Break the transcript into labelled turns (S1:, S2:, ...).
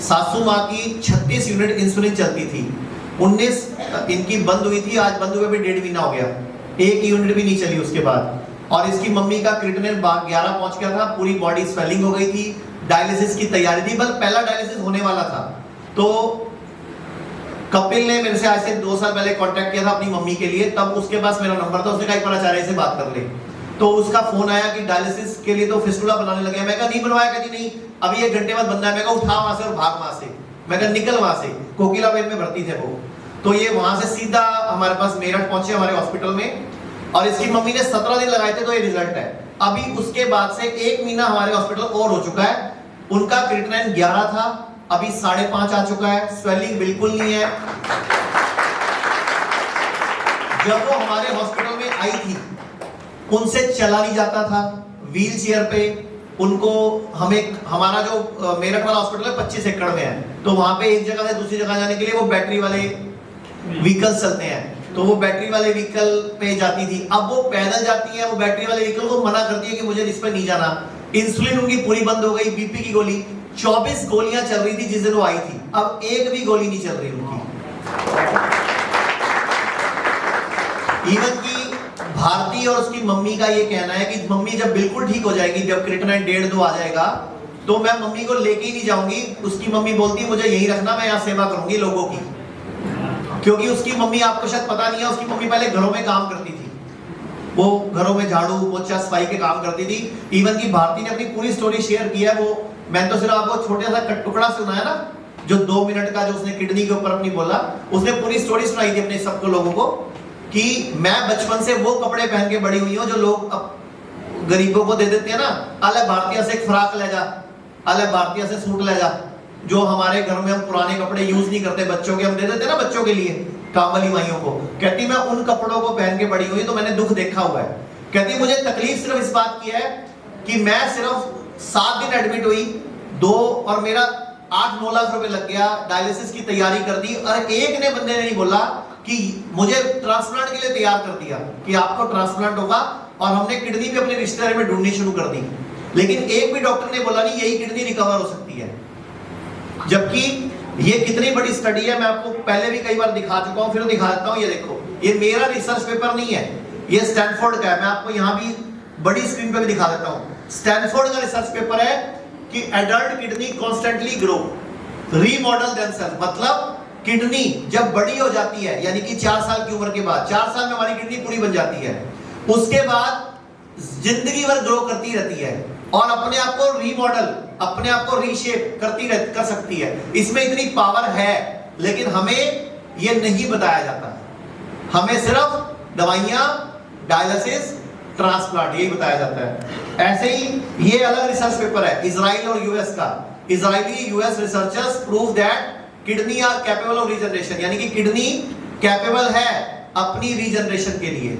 S1: सासू माँ की 36 यूनिट इंसुलिन चलती थी, 19 इनकी बंद हुई थी, आज बंद हुए भी 1.5 महीना हो गया, 1 यूनिट भी नहीं चली उसके बाद। और इसकी मम्मी का क्रिएटिनिन 11 पहुंच गया था, पूरी बॉडी स्वेलिंग हो गई थी, डायलिसिस की तैयारी थी, बल्कि पहला डायलिसिस होने वाला था। तो कपिल ने मेरे से आज से 2 साल पहले कांटेक्ट किया था अपनी मम्मी के लिए, तब उसके पास मेरा नंबर था, उसने कहा एक बार आचार्य से बात कर ले। तो उसका फोन आया कि डायलिसिस के लिए तो फिस्टुला बनाने लगे। मैं कहा नहीं बनवाया, कहती नहीं अभी 1 घंटे बाद बनना है। मैं कहा उठा वहां से और भाग वहां से। मैं कहा निकल वहां से, कोकिलाबेन में भर्ती थे वो। तो ये वहां से सीधा हमारे पास मेरठ पहुंचे, हमारे हॉस्पिटल में, और इसकी मम्मी ने 17 दिन लगाए थे, तो ये रिजल्ट है। अभी उसके बाद से 1 महीना हमारे हॉस्पिटल और हो चुका है। उनका क्रिएटिनिन 11 था, अभी 5.5 आ चुका है, स्वेलिंग बिल्कुल नहीं है। जब वो हमारे हॉस्पिटल में आई थी, उनसे चला नहीं जाता था, व्हील चेयर पे उनको, हमें हमारा जो मेरठ वाला हॉस्पिटल है 25 एकड़ में है, तो वहां पे एक जगह से दूसरी जगह जाने के लिए वो बैटरी वाले व्हीकल चलते हैं, तो वो बैटरी वाले व्हीकल पे जाती थी। अब वो पैदल जाती है, वो बैटरी वाले व्हीकल को मना करती है कि मुझे इस पे नहीं जाना। इंसुलिन उनकी पूरी बंद हो गई, बीपी की गोली 24 गोलियां चल रही थी जिस दिन वो आई थी, अब एक भी गोली नहीं चल रही उनकी। इवन की भारती और उसकी मम्मी का ये कहना है कि मम्मी जब बिल्कुल ठीक हो जाएगी, जब क्रिएटिनिन 1.5-2 आ जाएगा, तो मैं मम्मी को लेके ही नहीं जाऊंगी। उसकी मम्मी बोलती है मुझे यही रखना, मैं यहाँ सेवा करूंगी लोगों की। क्योंकि उसकी मम्मी, आपको शायद पता नहीं है, उसकी मम्मी पहले घरों में काम करती थी, वो घरों में झाड़ू पोछा सफाई के काम करती थी। इवन की भारती ने अपनी पूरी स्टोरी शेयर की है, वो मैंने तो सिर्फ आपको छोटा सा टुकड़ा सुनाया ना, जो 2 मिनट का, जो उसने किडनी के ऊपर अपनी बोला, उसने पूरी स्टोरी सुनाई थी अपने सबको लोगों को, कि मैं बचपन से वो कपड़े पहन के बड़ी हुई हूँ जो लोग अब गरीबों को दे देते हैं ना, अले भारतीय से एक फ्राक ले जा, अले भारतीय से सूट ले जा, जो हमारे घर में हम पुराने कपड़े यूज नहीं करते बच्चों के, हम दे देते हैं ना बच्चों के लिए, काम वाली माइयों को। कहती मैं उन कपड़ों को पहन के बड़ी हुई, तो मैंने दुख देखा हुआ है। कहती मुझे तकलीफ सिर्फ इस बात की है कि मैं सिर्फ 7 दिन एडमिट हुई, 2 और मेरा 8-9 लाख रुपए लग गया, डायलिसिस की तैयारी कर दी, और एक ने बंदे ने नहीं बोला कि मुझे ट्रांसप्लांट के लिए तैयार कर दिया कि आपको ट्रांसप्लांट होगा, और हमने किडनी भी अपने रिश्तेदारी में ढूंढनी शुरू कर दी, लेकिन एक भी डॉक्टर ने बोला नहीं यही किडनी रिकवर हो सकती है। जबकि ये कितनी बड़ी स्टडी है, मैं आपको पहले भी कई बार दिखा चुका हूं, फिर दिखा देता हूं। ये देखो, ये मेरा रिसर्च पेपर नहीं है, ये स्टैनफोर्ड का है, मैं आपको यहां भी बड़ी स्क्रीन पे भी दिखा देता हूं। स्टैनफोर्ड का रिसर्च पेपर है कि adult kidney constantly grow, remodel themselves, मतलब किडनी जब बड़ी हो जाती है, यानी कि 4 साल की उम्र के बाद, 4 साल में हमारी किडनी पूरी बन जाती है, उसके बाद जिंदगी भर ग्रो करती रहती है और अपने आप को रीमॉडल, अपने आप को रीशेप कर सकती है। इसमें इतनी पावर है, लेकिन हमें ये नहीं बताया जाता, हमें सिर्फ दवाइयां, डायलिसिस, ट्रांसप्लांट यही बताया जाता है। ऐसे ही ये अलग रिसर्च पेपर है इजराइल और यूएस का। Israeli US researchers prove that kidney are capable of regeneration, यानी कि किडनी कैपेबल है अपनी रीजनरेशन के लिए।